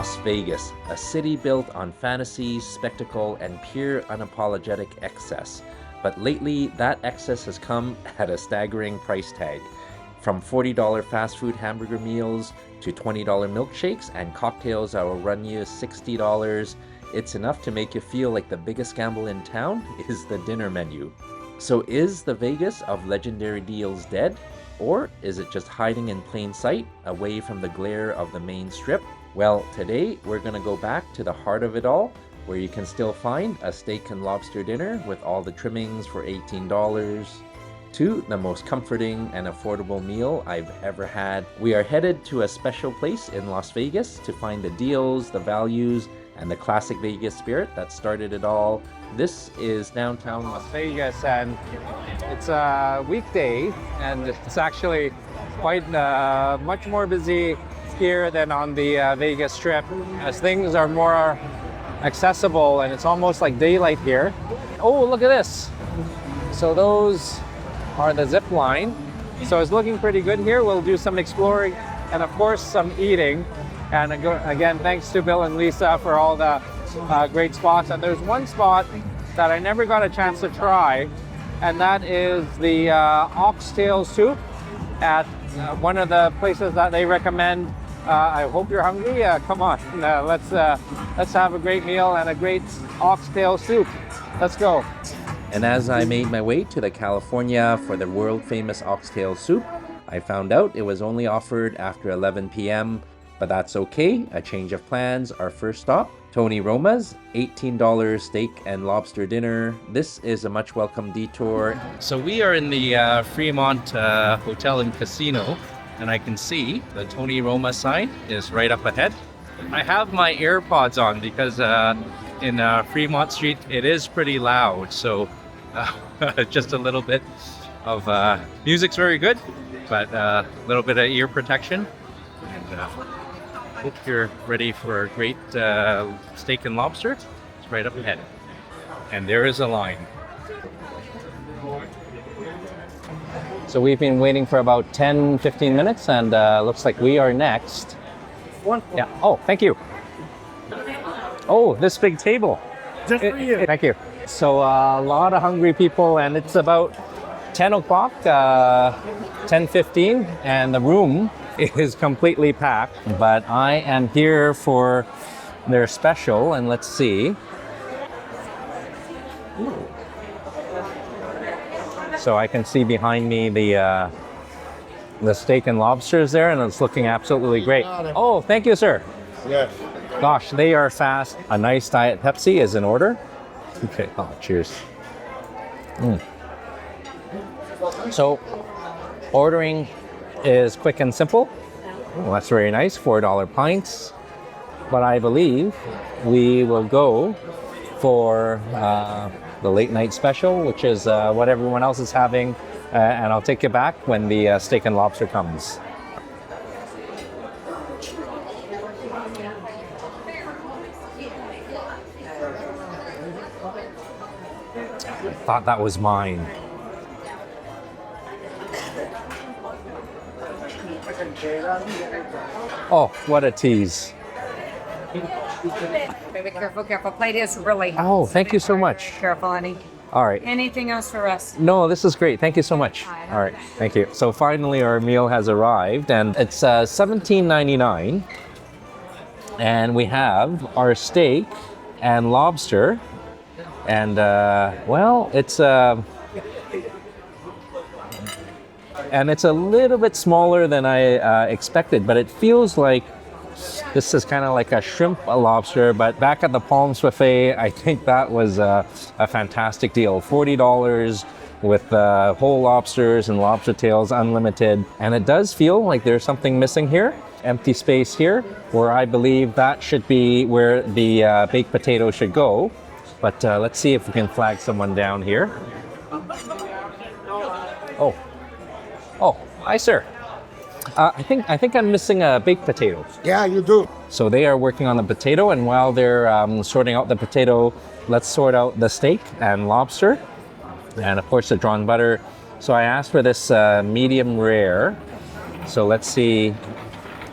Las Vegas, a city built on fantasy, spectacle, and pure unapologetic excess. But lately, that excess has come at a staggering price tag. From $40 fast food hamburger meals to $20 milkshakes and cocktails that will run you $60, it's enough to make you feel like the biggest gamble in town is the dinner menu. So is the Vegas of legendary deals dead? Or is it just hiding in plain sight, away from the glare of the main strip? Well, today we're gonna go back to the heart of it all, where you can still find a steak and lobster dinner with all the trimmings for $18, to the most comforting and affordable meal I've ever had. We are headed to a special place in Las Vegas to find the deals, the values, and the classic Vegas spirit that started it all. This is downtown Las Vegas, and it's a weekday, and it's actually quite much more busy here than on the Vegas Strip, as things are more accessible, and it's almost like daylight here. Oh, look at this! So those are the zip line. So it's looking pretty good here. We'll do some exploring and of course some eating. And again, thanks to Bill and Lisa for all the great spots. And there's one spot that I never got a chance to try, and that is the oxtail soup at one of the places that they recommend. I hope you're hungry. Come on, let's have a great meal and a great oxtail soup. Let's go. And as I made my way to the California for the world famous oxtail soup, I found out it was only offered after 11 p.m. But that's okay, a change of plans. Our first stop, Tony Roma's $18 steak and lobster dinner. This is a much welcome detour. So we are in the Fremont Hotel and Casino, and I can see the Tony Roma sign is right up ahead. I have my AirPods on because in Fremont Street it is pretty loud, so just a little bit of music's very good, but a little bit of ear protection. And, hope you're ready for a great steak and lobster. It's right up ahead. And there is a line. So we've been waiting for about 10-15 minutes, and looks like we are next. Yeah. Oh, thank you. Oh, this big table. Just for you. Thank you. So a lot of hungry people, and it's about 10 o'clock, 10:15, and the room is completely packed, but I am here for their special, and let's see. So I can see behind me the steak and lobsters there, and it's looking absolutely great. Oh, thank you, sir. Yes. Gosh, they are fast. A nice Diet Pepsi is in order. Okay, oh, cheers. So, ordering is quick and simple. Well, that's very nice, $4 pints. But I believe we will go for the late night special, which is what everyone else is having, and I'll take you back when the steak and lobster comes. I thought that was mine. Oh, what a tease. Be careful, careful. Plate is really hot. Oh, thank you so much. Careful, honey. All right. Anything else for us? No, this is great. Thank you so much. All right, thank you. So finally our meal has arrived, and it's $17.99. And we have our steak and lobster. And well, it's and it's a little bit smaller than I expected, but it feels like this is kind of like a shrimp lobster. But back at the Palms Buffet, I think that was a fantastic deal. $40 with whole lobsters and lobster tails, unlimited. And it does feel like there's something missing here. Empty space here, where I believe that should be where the baked potato should go. But let's see if we can flag someone down here. Oh, hi, sir. I think I'm missing a baked potato. Yeah, you do. So they are working on the potato, and while they're sorting out the potato, let's sort out the steak and lobster, and of course the drawn butter. So I asked for this medium rare. So let's see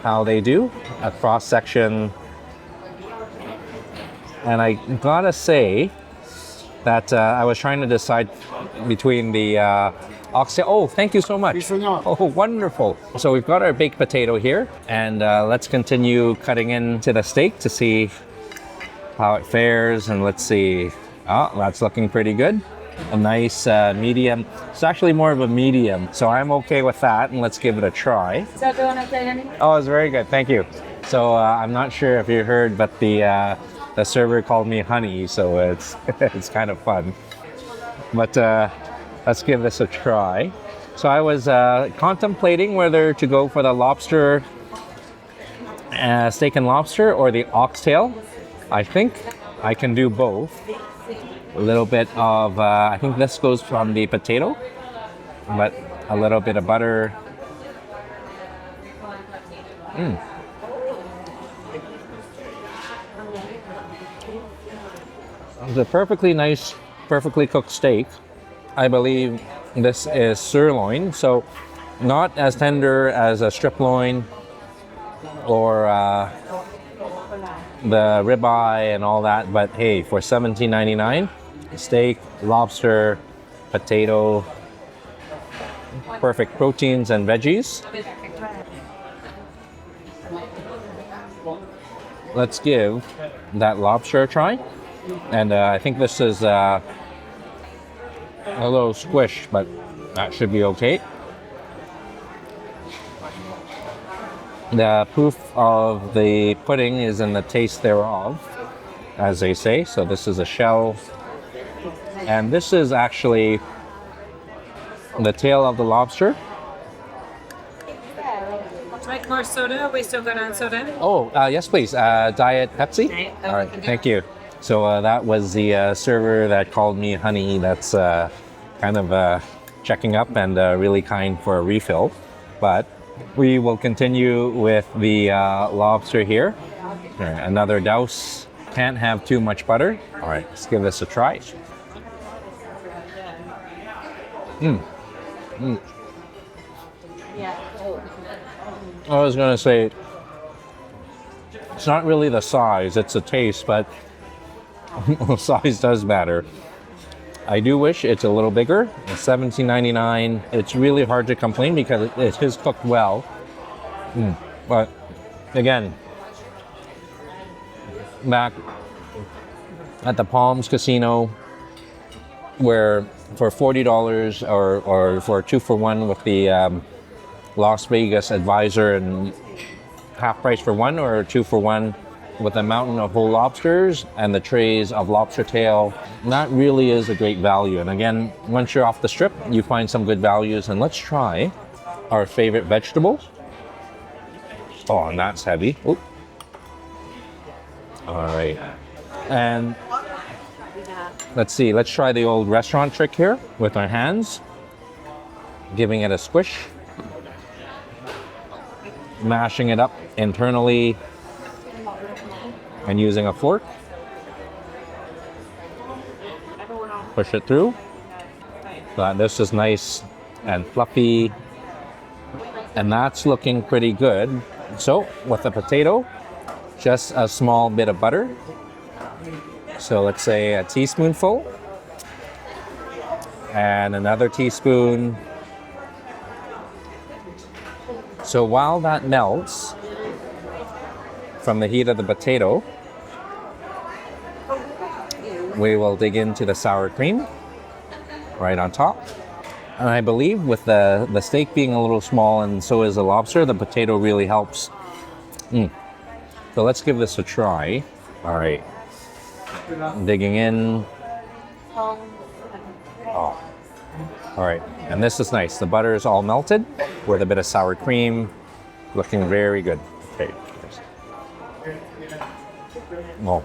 how they do. A cross section And I gotta say that I was trying to decide between the oxtail. Oh, thank you so much. Oh, wonderful. So we've got our baked potato here, and let's continue cutting into the steak to see how it fares. And let's see. Oh, that's looking pretty good. A nice medium. It's actually more of a medium, so I'm okay with that, and let's give it a try. Is that doing okay, honey? Oh, it's very good. Thank you. So I'm not sure if you heard, but the server called me honey, so it's it's kind of fun. But let's give this a try. So I was contemplating whether to go for the lobster, steak and lobster, or the oxtail. I think I can do both. A little bit of, I think this goes from the potato, but a little bit of butter. It's a perfectly nice, perfectly cooked steak. I believe this is sirloin, so not as tender as a strip loin or the ribeye and all that, but hey, for $17.99, steak, lobster, potato, perfect proteins and veggies. Let's give that lobster a try. And I think this is a little squish, but that should be okay. The proof of the pudding is in the taste thereof, as they say. So this is a shell. And this is actually the tail of the lobster. Would you like more soda? Are we still good on soda? Oh, yes, please. Diet Pepsi? Okay. All right, thank you. So that was the server that called me honey. That's kind of checking up and really kind for a refill. But we will continue with the lobster here. All right, another douse. Can't have too much butter. All right, let's give this a try. I was gonna say, it's not really the size, it's the taste, but size does matter. I do wish it's a little bigger. It's $17.99. It's really hard to complain because it is cooked well. But again, back at the Palms Casino, where for $40 or for a 2-for-1 with the Las Vegas advisor and half price for one, or 2-for-1 with a mountain of whole lobsters and the trays of lobster tail, that really is a great value. And again, once you're off the strip, you find some good values. And let's try our favorite vegetables. Oh, and that's heavy. Oop. All right. And let's see, let's try the old restaurant trick here with our hands, giving it a squish, mashing it up internally, and using a fork, push it through. This is nice and fluffy, and that's looking pretty good. So with the potato, just a small bit of butter. So let's say a teaspoonful, and another teaspoon. So while that melts from the heat of the potato, we will dig into the sour cream right on top. And I believe with the steak being a little small and so is the lobster, the potato really helps. So let's give this a try. All right. Digging in. Oh. All right. And this is nice. The butter is all melted with a bit of sour cream. Looking very good. Okay. Well,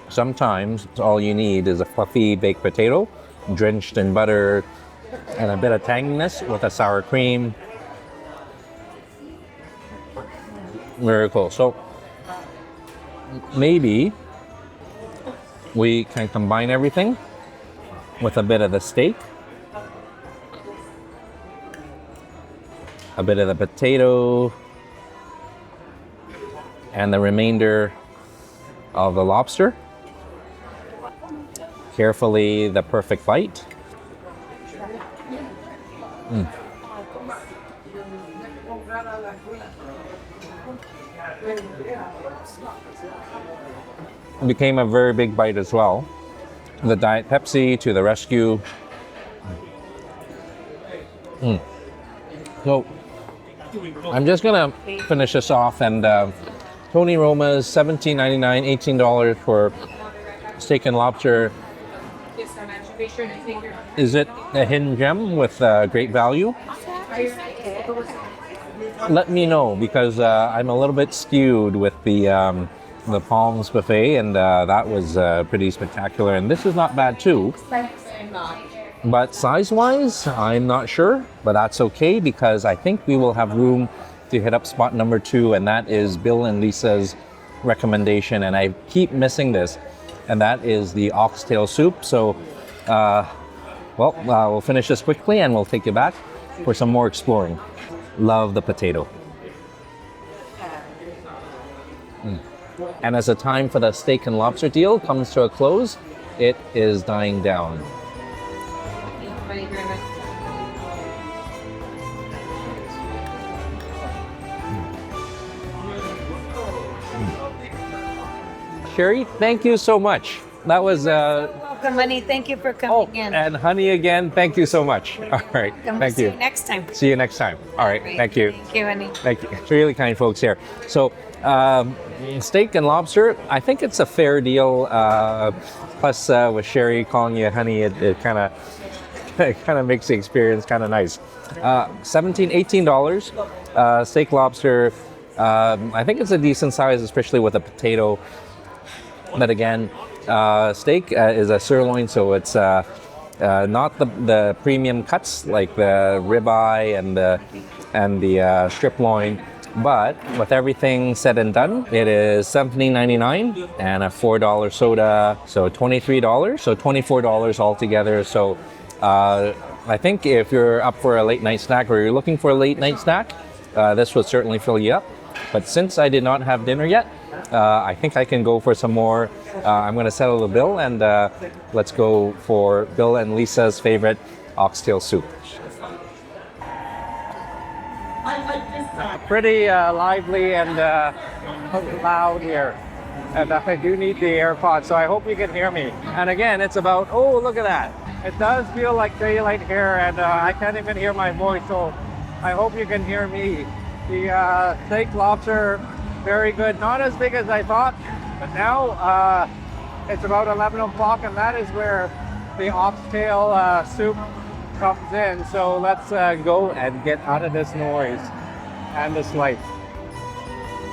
sometimes all you need is a fluffy baked potato drenched in butter and a bit of tanginess with a sour cream. Very cool. So maybe we can combine everything with a bit of the steak, a bit of the potato, and the remainder of the lobster. Carefully, the perfect bite. It became a very big bite as well. The Diet Pepsi to the rescue. So I'm just gonna finish this off, and Tony Roma's $17.99, $18 for steak and lobster. Is it a hidden gem with great value? Let me know, because I'm a little bit skewed with the Palms buffet, and that was pretty spectacular. And this is not bad too. But size-wise, I'm not sure, but that's okay, because I think we will have room to hit up spot number 2, and that is Bill and Lisa's recommendation, and I keep missing this, and that is the oxtail soup. So, we'll finish this quickly, and we'll take you back for some more exploring. Love the potato. And as the time for the steak and lobster deal comes to a close, it is dying down. Sherry, thank you so much. That was Welcome, honey. Thank you for coming in. And honey again, thank you so much. All right, thank you. See you next time. See you next time. All right, thank you. Thank you, honey. Thank you. It's really kind folks here. So, steak and lobster, I think it's a fair deal. Plus, with Sherry calling you honey, it kind of makes the experience kind of nice. $17, $18. Steak lobster. I think it's a decent size, especially with a potato. But again, steak is a sirloin, so it's not the premium cuts like the ribeye and the strip loin. But with everything said and done, it is $17.99 and a $4 soda, so $23, so $24 altogether. So I think if you're up for a late night snack, or you're looking for a late night snack, this would certainly fill you up. But since I did not have dinner yet, I think I can go for some more. I'm going to settle the bill, and let's go for Bill and Lisa's favorite oxtail soup. Pretty lively and loud here, and I do need the AirPods, so I hope you can hear me. And again, it's about, oh, look at that. It does feel like daylight here, and I can't even hear my voice, so I hope you can hear me. The steak lobster, very good. Not as big as I thought, but now it's about 11 o'clock, and that is where the oxtail soup comes in. So let's go and get out of this noise and this light.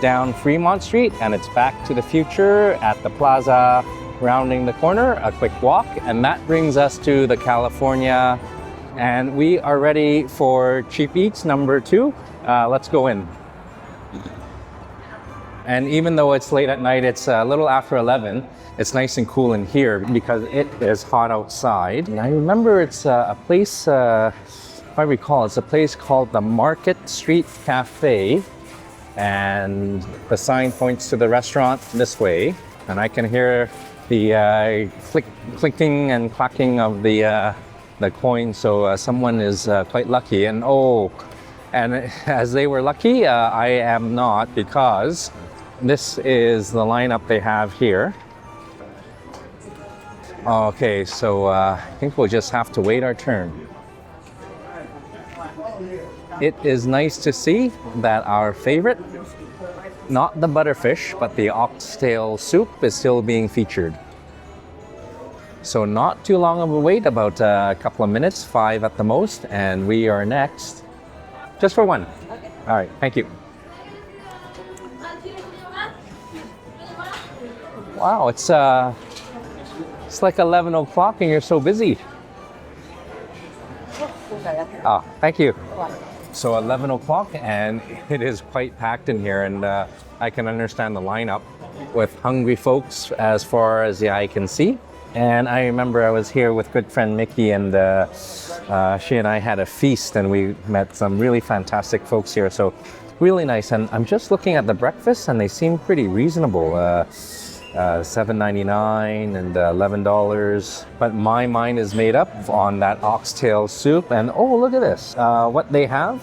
Down Fremont Street, and it's Back to the Future at the plaza, rounding the corner, a quick walk, and that brings us to the California, and we are ready for Cheap Eats number 2. Let's go in. And even though it's late at night, it's a little after 11, it's nice and cool in here because it is hot outside. And I remember it's a place, if I recall, it's a place called the Market Street Cafe. And the sign points to the restaurant this way. And I can hear the clicking and clacking of the coin. So someone is quite lucky. And as they were lucky, I am not, because this is the lineup they have here. Okay, so I think we'll just have to wait our turn. It is nice to see that our favorite, not the butterfish, but the oxtail soup is still being featured. So not too long of a wait, about a couple of minutes, 5 at the most, and we are next. Just for one. Okay. All right, thank you. Wow, it's like 11 o'clock and you're so busy. Ah, thank you. So 11 o'clock and it is quite packed in here, and I can understand the lineup with hungry folks as far as the eye can see. And I remember I was here with good friend Mickey, and she and I had a feast, and we met some really fantastic folks here. So really nice. And I'm just looking at the breakfast, and they seem pretty reasonable. $7.99 and $11. But my mind is made up on that oxtail soup. And oh, look at this. What they have.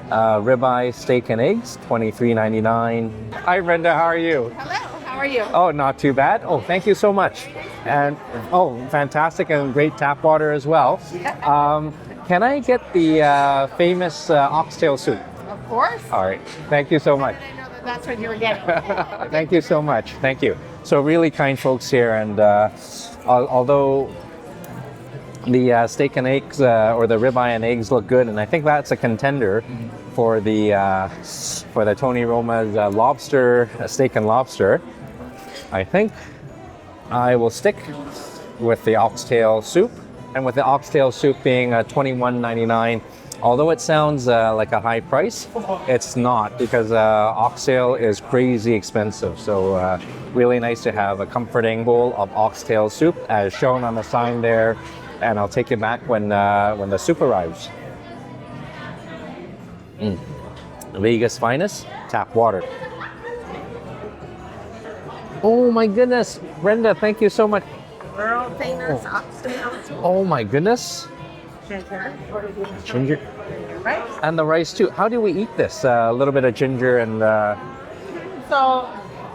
Ribeye, steak and eggs, $23.99. Hi, Brenda. How are you? Hello, how are you? Oh, not too bad. Oh, thank you so much. And oh, fantastic and great tap water as well. Can I get the famous oxtail soup? Of course. All right. Thank you so much. I know that that's what you were getting. Thank you so much. Thank you. So really kind folks here, and although the steak and eggs or the ribeye and eggs look good, and I think that's a contender for the Tony Roma's lobster steak and lobster. I think I will stick with the oxtail soup, and with the oxtail soup being $21.99. Although it sounds like a high price, it's not, because oxtail is crazy expensive. So really nice to have a comforting bowl of oxtail soup as shown on the sign there. And I'll take it back when the soup arrives. Vegas finest tap water. Oh my goodness, Brenda, thank you so much. World famous oxtail. Oh my goodness. Ginger. Right? And the rice too. How do we eat this? A little bit of ginger and... So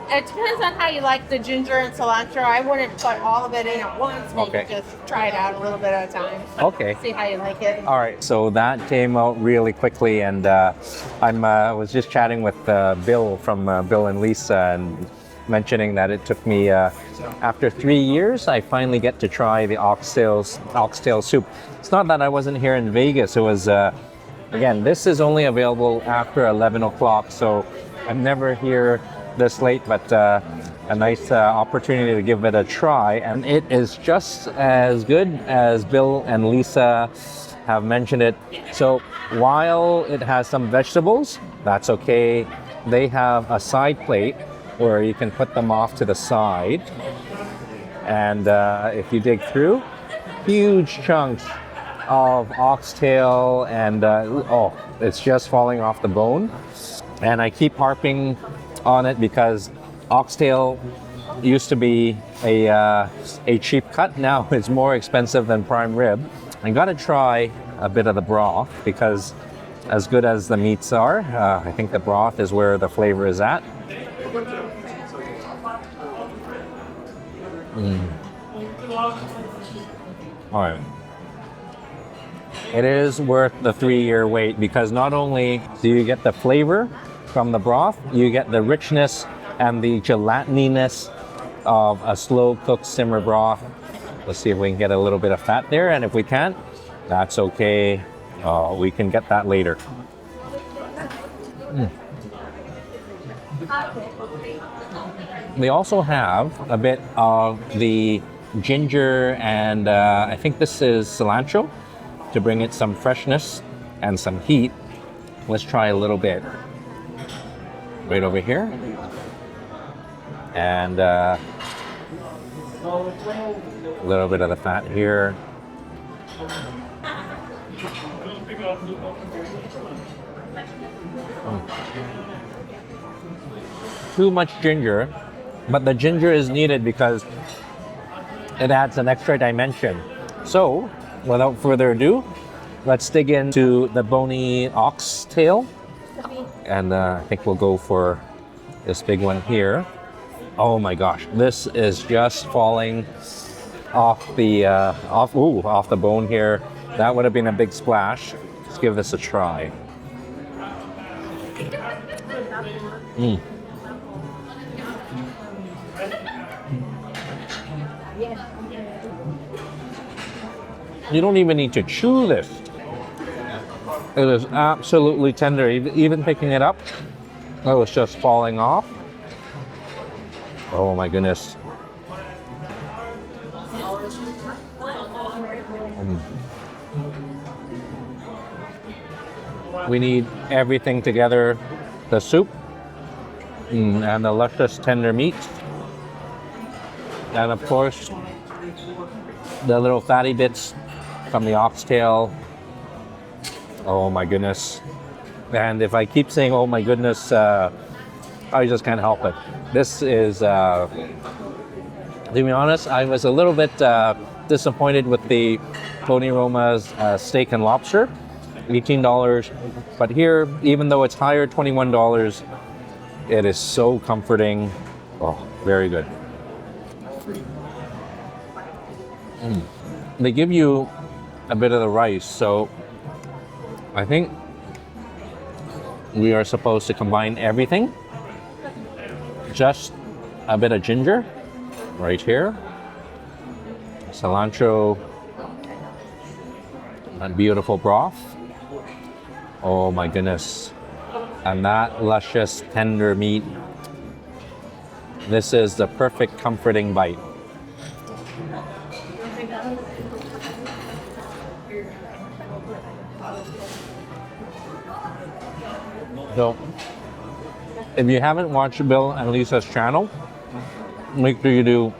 it depends on how you like the ginger and cilantro. I wouldn't put all of it in at once. Maybe Okay. just try it out a little bit at a time. Okay. See how you like it. All right, so that came out really quickly, and I was just chatting with Bill from Bill and Lisa, and mentioning that it took me after 3 years, I finally get to try the oxtail soup. It's not that I wasn't here in Vegas. It was again, this is only available after 11 o'clock, so I'm never here this late, but a nice opportunity to give it a try, and it is just as good as Bill and Lisa have mentioned it. So while it has some vegetables, that's okay. They have a side plate where you can put them off to the side, and if you dig through, huge chunks of oxtail, and oh, it's just falling off the bone. And I keep harping on it because oxtail used to be a cheap cut. Now it's more expensive than prime rib. I gotta try a bit of the broth, because as good as the meats are, I think the broth is where the flavor is at. All right. It is worth the 3-year wait, because not only do you get the flavor from the broth, you get the richness and the gelatininess of a slow cooked simmer broth. Let's see if we can get a little bit of fat there, and if we can't, that's okay. We can get that later. They also have a bit of the ginger and I think this is cilantro to bring it some freshness and some heat. Let's try a little bit right over here. And a little bit of the fat here. Too much ginger, but the ginger is needed because it adds an extra dimension. So, without further ado, let's dig into the bony oxtail. And I think we'll go for this big one here. Oh my gosh, this is just falling off the off the bone here. That would have been a big splash. Let's give this a try. You don't even need to chew this. It is absolutely tender. Even picking it up, it was just falling off. Oh my goodness. We need everything together. The soup and the luscious tender meat. And of course, the little fatty bits from the oxtail. Oh my goodness. And if I keep saying, oh my goodness, I just can't help it. This is To be honest, I was a little bit disappointed with the Tony Roma's steak and lobster, $18. But here, even though it's higher, $21, it is so comforting. Oh, very good. They give you a bit of the rice, so I think we are supposed to combine everything. Just a bit of ginger right here, cilantro, and beautiful broth. Oh my goodness. And that luscious, tender meat. This is the perfect comforting bite. So, if you haven't watched Bill and Lisa's channel, make sure you do,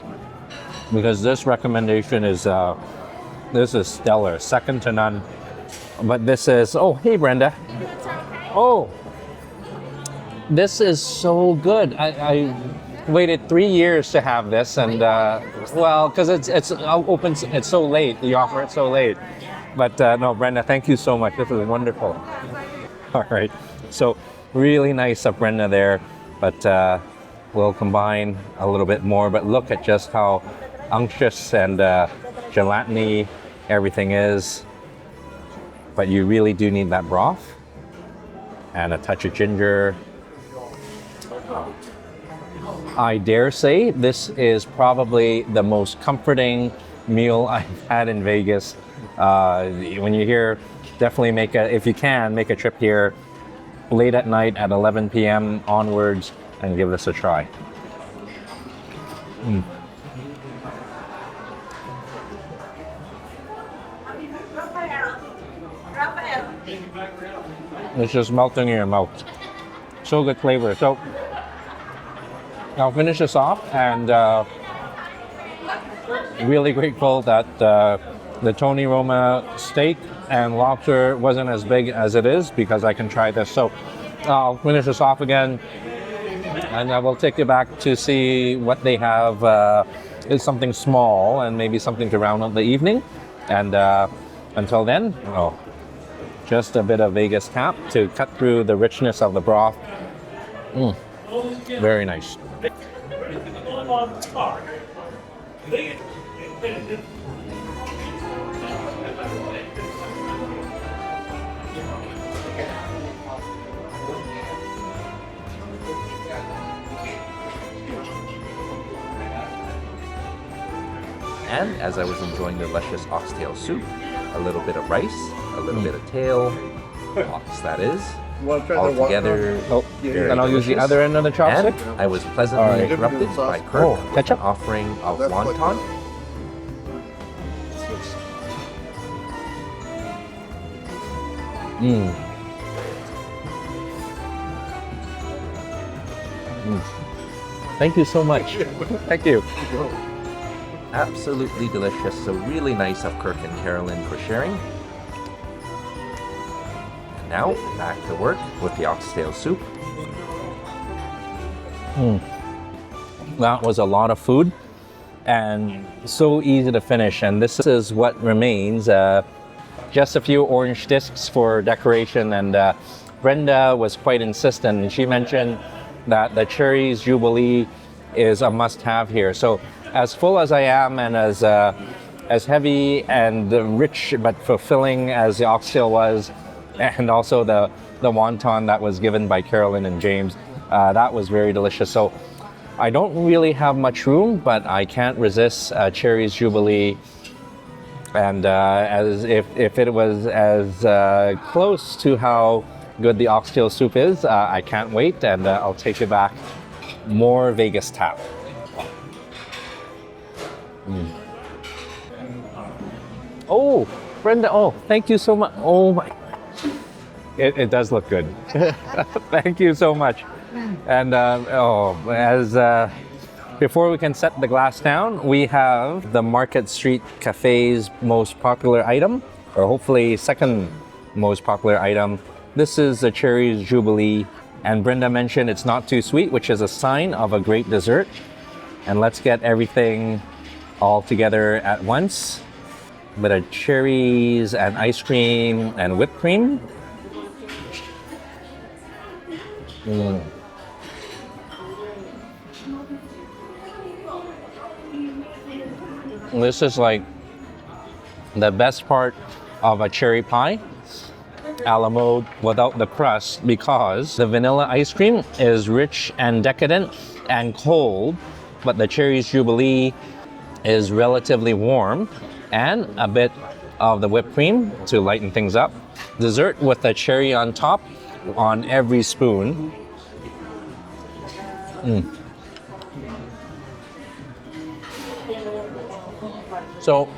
because this recommendation is this is stellar, second to none. But this is, oh hey Brenda. Oh, this is so good. I waited 3 years to have this, and well, because it's open, it's so late. You offer it so late. But no, Brenda, thank you so much. This is wonderful. All right, so really nice of Brenda there, but we'll combine a little bit more. But look at just how unctuous and gelatiny everything is. But you really do need that broth and a touch of ginger. I dare say this is probably the most comforting meal I've had in Vegas. When you're here, definitely if you can, make a trip here late at night at 11 p.m. onwards and give this a try. It's just melting in your mouth. So good flavor. So I'll finish this off, and really grateful that the Tony Roma steak and lobster wasn't as big as it is, because I can try this. So I'll finish this off again, and I will take you back to see what they have. Is something small and maybe something to round out the evening. And until then, just a bit of Vegas tap to cut through the richness of the broth. Very nice. And as I was enjoying the luscious oxtail soup, a little bit of rice, a little bit of tail, ox that is, all together. And I'll use the other end of the chopstick. And I was pleasantly interrupted by Kirk ketchup offering of wonton. Thank you so much. Thank you. Absolutely delicious. So really nice of Kirk and Carolyn for sharing. And now back to work with the oxtail soup. That was a lot of food and so easy to finish. And this is what remains. Just a few orange discs for decoration. And Brenda was quite insistent, and she mentioned that the cherries Jubilee is a must-have here. So as full as I am, and as heavy and rich but fulfilling as the oxtail was, and also the wonton that was given by Carolyn and James, that was very delicious. So I don't really have much room, but I can't resist cherries Jubilee. And as if it was as close to how good the oxtail soup is, I can't wait, and I'll take it back. More Vegas tap. Oh, Brenda, thank you so much. Oh my, it does look good. Thank you so much. And before we can set the glass down, we have the Market Street Cafe's most popular item, or hopefully second most popular item. This is the cherries Jubilee, and Brenda mentioned it's not too sweet, which is a sign of a great dessert. And let's get everything all together at once. Bit of cherries and ice cream and whipped cream. This is like the best part of a cherry pie, a la mode without the crust, because the vanilla ice cream is rich and decadent and cold, but the cherries Jubilee is relatively warm, and a bit of the whipped cream to lighten things up. Dessert with the cherry on top on every spoon. So,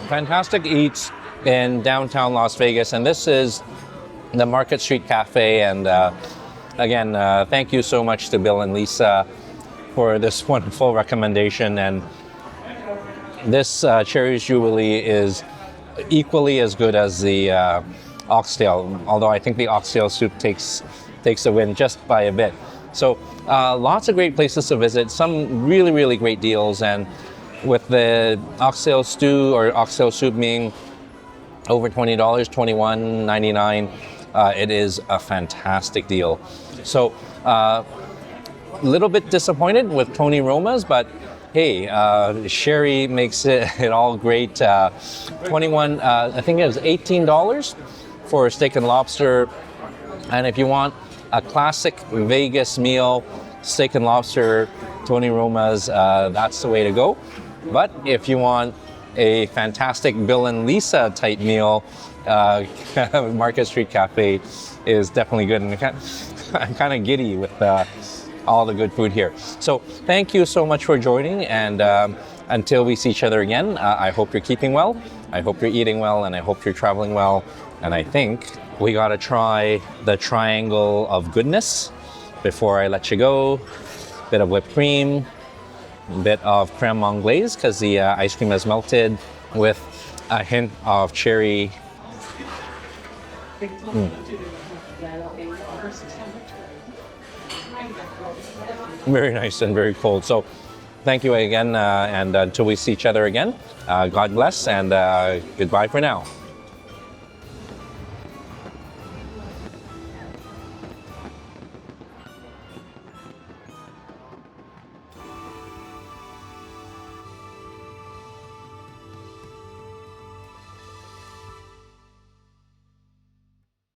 fantastic eats in downtown Las Vegas, and this is the Market Street Cafe. And again, thank you so much to Bill and Lisa for this wonderful recommendation. And this Cherries Jubilee is equally as good as the Oxtail, although I think the Oxtail soup takes the win just by a bit. So lots of great places to visit, some really, really great deals. And with the Oxtail stew or Oxtail soup being over $20, $21.99, it is a fantastic deal. So a little bit disappointed with Tony Roma's, but hey, Sherry makes it all great. I think it was $18 for steak and lobster. And if you want a classic Vegas meal, steak and lobster, Tony Roma's, that's the way to go. But if you want a fantastic Bill and Lisa type meal, Market Street Cafe is definitely good. And I'm kind of giddy with all the good food here. So thank you so much for joining, and until we see each other again, I hope you're keeping well, I hope you're eating well, and I hope you're traveling well. And I think we gotta try the triangle of goodness before I let you go. Bit of whipped cream, bit of creme anglaise because the ice cream has melted, with a hint of cherry. Very nice and very cold. So thank you again, and until we see each other again, God bless, and goodbye for now.